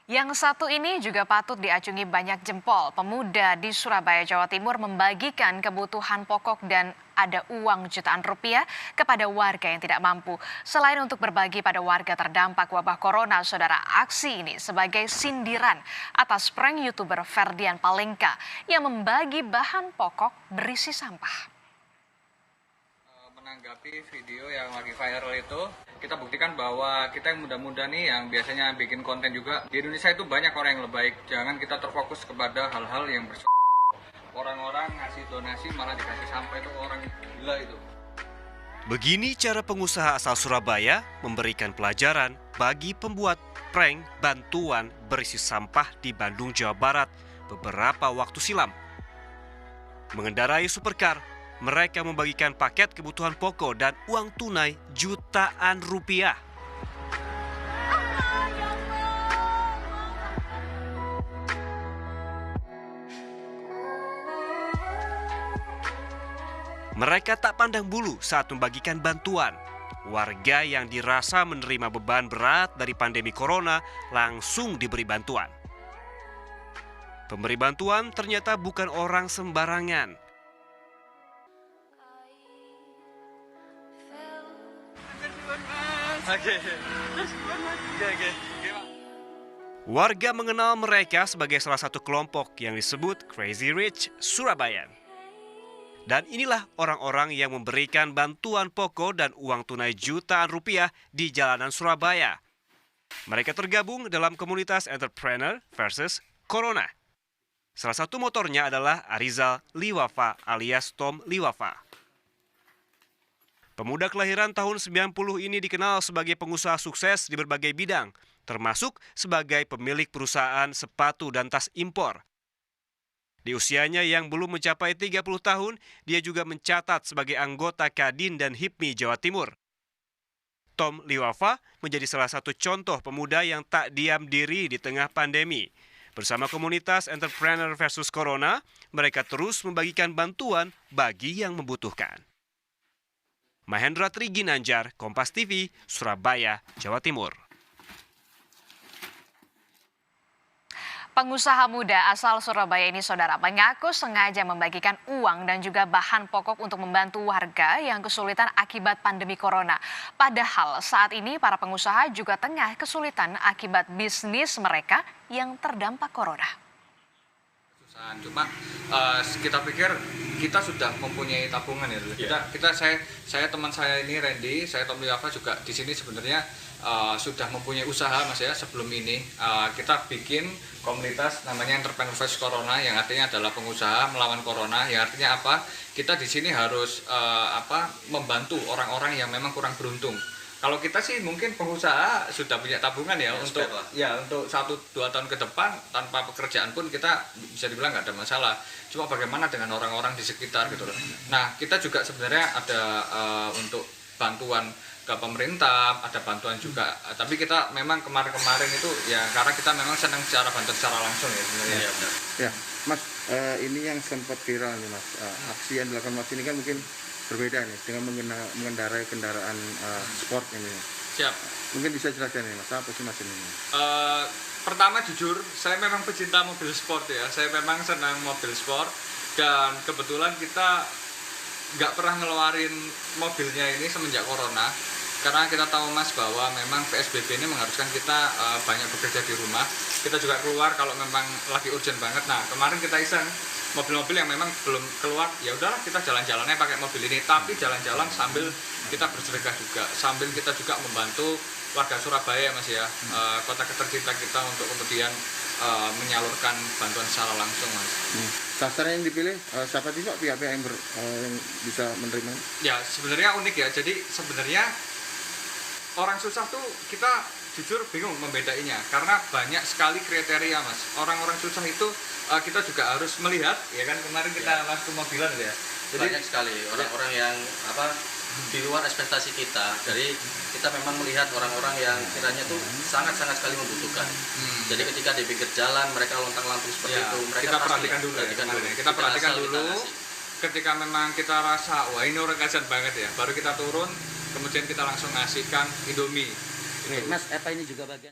Yang satu ini juga patut diacungi banyak jempol. Pemuda di Surabaya, Jawa Timur membagikan kebutuhan pokok dan ada uang jutaan rupiah kepada warga yang tidak mampu. Selain untuk berbagi pada warga terdampak wabah corona, saudara, aksi ini sebagai sindiran atas prank YouTuber Ferdian Palengka yang membagi bahan pokok berisi sampah. Menanggapi video yang lagi viral itu, kita buktikan bahwa kita yang muda-muda nih yang biasanya bikin konten juga di Indonesia itu banyak orang yang lebih baik. Jangan kita terfokus kepada hal-hal yang orang-orang ngasih donasi malah dikasih sampah, itu orang gila itu. Begini cara pengusaha asal Surabaya memberikan pelajaran bagi pembuat prank bantuan berisi sampah di Bandung, Jawa Barat beberapa waktu silam. Mengendarai supercar, mereka membagikan paket kebutuhan pokok dan uang tunai jutaan rupiah. Mereka tak pandang bulu saat membagikan bantuan. Warga yang dirasa menerima beban berat dari pandemi corona langsung diberi bantuan. Pemberi bantuan ternyata bukan orang sembarangan. Warga mengenal mereka sebagai salah satu kelompok yang disebut Crazy Rich Surabaya. Dan inilah orang-orang yang memberikan bantuan pokok dan uang tunai jutaan rupiah di jalanan Surabaya. Mereka tergabung dalam komunitas Entrepreneur versus Corona. Salah satu motornya adalah Arizal Liwafa alias Tom Liwafa. Pemuda kelahiran tahun 90 ini dikenal sebagai pengusaha sukses di berbagai bidang, termasuk sebagai pemilik perusahaan sepatu dan tas impor. Di usianya yang belum mencapai 30 tahun, dia juga mencatat sebagai anggota Kadin dan HIPMI Jawa Timur. Tom Liwafa menjadi salah satu contoh pemuda yang tak diam diri di tengah pandemi. Bersama komunitas Entrepreneur versus Corona, mereka terus membagikan bantuan bagi yang membutuhkan. Mahendra Triginanjar, Kompas TV, Surabaya, Jawa Timur. Pengusaha muda asal Surabaya ini, saudara, mengaku sengaja membagikan uang dan juga bahan pokok untuk membantu warga yang kesulitan akibat pandemi corona. Padahal saat ini para pengusaha juga tengah kesulitan akibat bisnis mereka yang terdampak corona. Cuma kita pikir kita sudah mempunyai tabungan ya. Saya teman saya ini Randy, saya Tom Liwafa juga di sini sebenarnya sudah mempunyai usaha Mas ya. Sebelum ini kita bikin komunitas namanya Entrepreneur versus Corona, yang artinya adalah pengusaha melawan corona. Yang artinya apa? Kita di sini harus membantu orang-orang yang memang kurang beruntung. Kalau kita sih mungkin pengusaha sudah punya tabungan ya untuk 1-2 tahun ke depan tanpa pekerjaan pun kita bisa dibilang nggak ada masalah. Cuma bagaimana dengan orang-orang di sekitar gitu loh. Nah, kita juga sebenarnya ada untuk bantuan ke pemerintah, ada bantuan juga. Tapi kita memang kemarin-kemarin itu ya karena kita memang senang secara bantuan secara langsung ya sebenarnya. Iya, benar. Ya, Mas, ini yang sempat viral nih Mas. Aksi yang dilakukan Mas ini kan mungkin berbeda nih dengan mengendarai kendaraan sport ini. Siap. Mungkin bisa jelaskan nih Mas, apa sih Mas ini? Pertama jujur, saya memang pecinta mobil sport ya. Saya memang senang mobil sport dan kebetulan kita nggak pernah ngeluarin mobilnya ini semenjak corona. Karena kita tahu Mas bahwa memang PSBB ini mengharuskan kita banyak bekerja di rumah. Kita juga keluar kalau memang lagi urgent banget. Nah, kemarin kita iseng mobil-mobil yang memang belum keluar, ya udahlah kita jalan-jalannya pakai mobil ini, tapi jalan-jalan sambil kita bersedekah juga, sambil kita juga membantu warga Surabaya Mas ya, kota tercinta kita untuk kemudian menyalurkan bantuan secara langsung Mas. Sasaran yang dipilih siapa sih Pak pihak-pihak yang bisa menerima? Ya sebenarnya unik ya, jadi sebenarnya orang susah tuh kita jujur bingung membedainya karena banyak sekali kriteria Mas. Orang-orang susah itu kita juga harus melihat ya kan, kemarin kita masuk mobilan ya. Jadi banyak sekali orang-orang yang di luar ekspektasi kita. Dari kita memang melihat orang-orang yang kiranya tuh sangat-sangat sekali membutuhkan. Jadi ketika di pinggir jalan mereka lontang-lantung seperti itu, mereka kita perhatikan dulu ya. Kita perhatikan dulu. Ketika memang kita rasa wah ini orang kasihan banget ya, baru kita turun, kemudian kita langsung ngasihkan Indomie. Mas, apa ini juga bagian